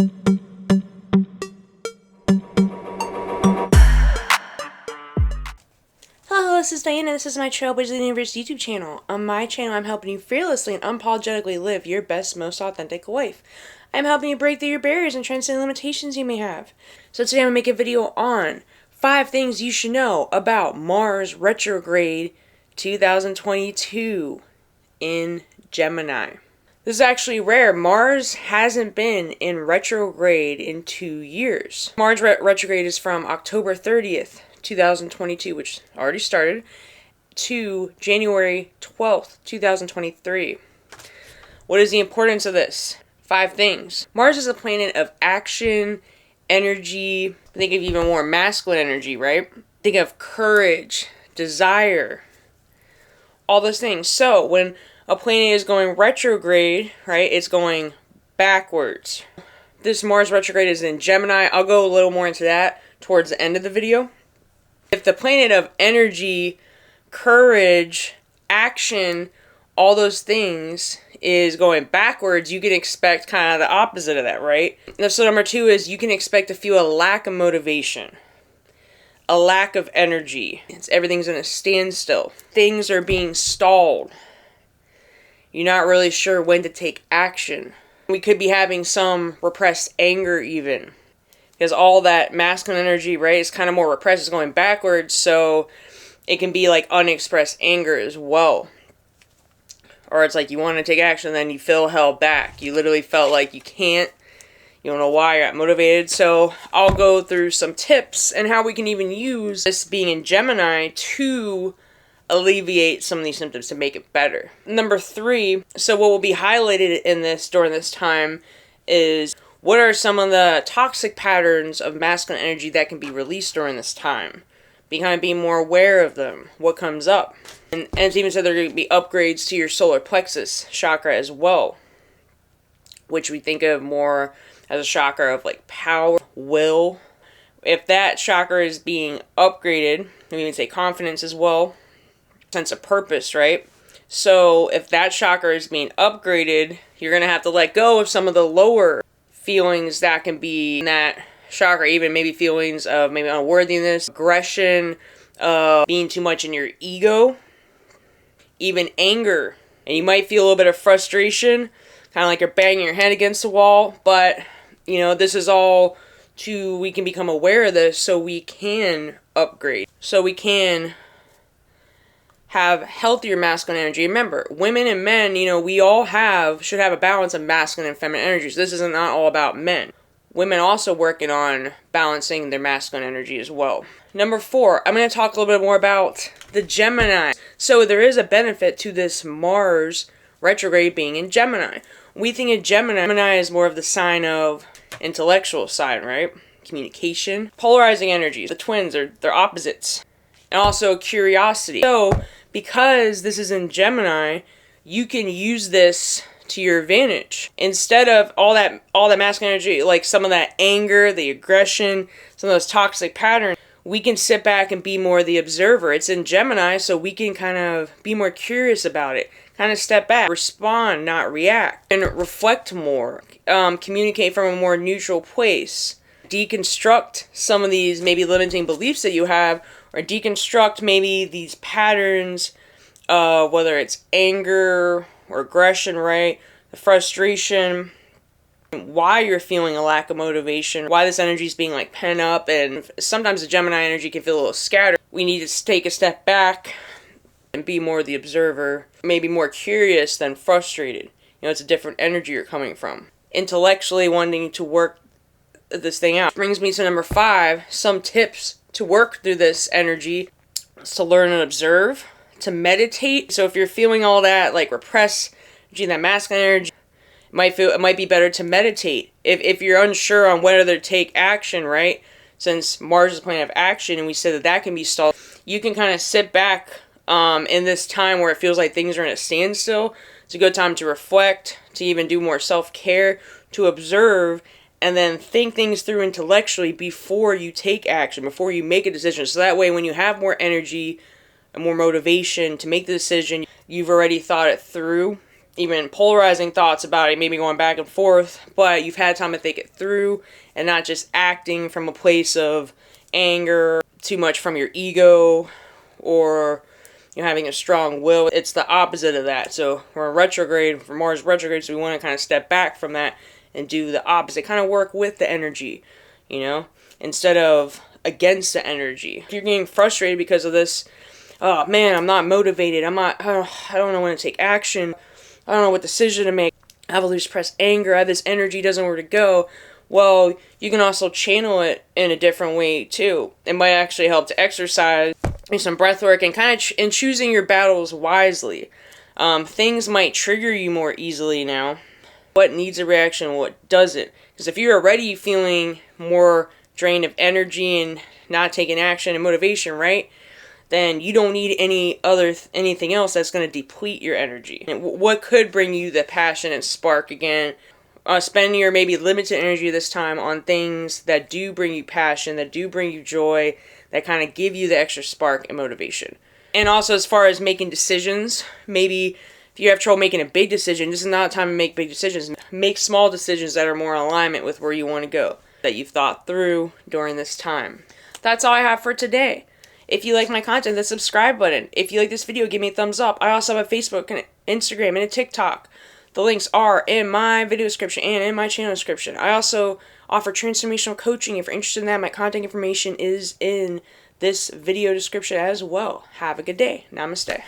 Hello, this is Diana. This is my Trailblazers of the Universe YouTube channel. On my channel, I'm helping you fearlessly and unapologetically live your best, most authentic life. I'm helping you break through your barriers and transcend limitations you may have. So today I'm going to make a video on 5 things you should know about Mars Retrograde 2022 in Gemini. This is actually rare. Mars hasn't been in retrograde in 2 years. Mars retrograde is from October 30th, 2022, which already started, to January 12th, 2023. What is the importance of this? 5 things. Mars is a planet of action, energy. Think of even more masculine energy, right? Think of courage, desire, all those things. So when a planet is going retrograde, right, it's going backwards. This Mars retrograde is in Gemini. I'll go a little more into that towards the end of the video. If the planet of energy, courage, action, all those things is going backwards, you can expect kind of the opposite of that, right? So number 2 is you can expect to feel a lack of motivation, a lack of energy. Everything's in a standstill. Things are being stalled. You're not really sure when to take action. We could be having some repressed anger even. Because all that masculine energy, right, is kind of more repressed, is going backwards, so it can be like unexpressed anger as well. Or it's like you want to take action, then you feel held back. You literally felt like you can't. You don't know why you're not motivated. So I'll go through some tips and how we can even use this being in Gemini to alleviate some of these symptoms to make it better. Number 3, so what will be highlighted in this during this time is what are some of the toxic patterns of masculine energy that can be released during this time? Being more aware of them, what comes up. And it's even said there are going to be upgrades to your solar plexus chakra as well, which we think of more as a chakra of like power, will. If that chakra is being upgraded, we even say confidence as well, sense of purpose, right? So if that chakra is being upgraded, you're going to have to let go of some of the lower feelings that can be in that chakra, even maybe feelings of maybe unworthiness, aggression, being too much in your ego, even anger. And you might feel a little bit of frustration, kind of like you're banging your head against the wall, but you know, this is all we can become aware of this so we can upgrade, so we can have healthier masculine energy. Remember, women and men, you know, we all should have a balance of masculine and feminine energies. This is not all about men. Women also working on balancing their masculine energy as well. Number 4, I'm going to talk a little bit more about the Gemini. So there is a benefit to this Mars retrograde being in Gemini. We think of Gemini is more of the sign of intellectual side, right? Communication. Polarizing energies. The twins, they're opposites. And also curiosity. So because this is in Gemini, you can use this to your advantage. Instead of all that masculine energy, like some of that anger, the aggression, some of those toxic patterns, we can sit back and be more the observer. It's in Gemini, so we can kind of be more curious about it. Kind of step back, respond, not react, and reflect more. Communicate from a more neutral place. Deconstruct some of these maybe limiting beliefs that you have, or deconstruct maybe these patterns, whether it's anger or aggression, right? The frustration, why you're feeling a lack of motivation, why this energy is being like pent up, and sometimes the Gemini energy can feel a little scattered. We need to take a step back and be more the observer, maybe more curious than frustrated. You know, it's a different energy you're coming from. Intellectually wanting to work this thing out. Brings me to number 5, some tips to work through this energy. Is to learn and observe, to meditate. So if you're feeling all that like repressed energy, that masculine energy, it might be better to meditate. If you're unsure on whether to take action, right? Since Mars is a planet of action and we said that can be stalled, you can kind of sit back in this time where it feels like things are in a standstill. It's a good time to reflect, to even do more self-care, to observe, and then think things through intellectually before you take action, before you make a decision. So that way when you have more energy and more motivation to make the decision, you've already thought it through even polarizing thoughts about it, maybe going back and forth, but you've had time to think it through and not just acting from a place of anger, too much from your ego, or having a strong will. It's the opposite of that. So we're in retrograde, for Mars retrograde, so we want to kind of step back from that and do the opposite, kind of work with the energy, instead of against the energy. If you're getting frustrated because of this, oh man, I'm not motivated, I don't know when to take action, I don't know what decision to make, I have all this suppressed anger, I have this energy, doesn't know where to go. Well, you can also channel it in a different way too. It might actually help to exercise, do some breath work, and kind of in choosing your battles wisely. Things might trigger you more easily now. What needs a reaction, what doesn't? Because if you're already feeling more drained of energy and not taking action and motivation, right? Then you don't need anything else that's going to deplete your energy. And what could bring you the passion and spark again? Spending your maybe limited energy this time on things that do bring you passion, that do bring you joy, that kind of give you the extra spark and motivation. And also, as far as making decisions, maybe if you have trouble making a big decision, this is not a time to make big decisions. Make small decisions that are more in alignment with where you want to go, that you've thought through during this time. That's all I have for today. If you like my content, the subscribe button. If you like this video, give me a thumbs up. I also have a Facebook and Instagram and a TikTok. The links are in my video description and in my channel description. I also offer transformational coaching. If you're interested in that, my contact information is in this video description as well. Have a good day. Namaste.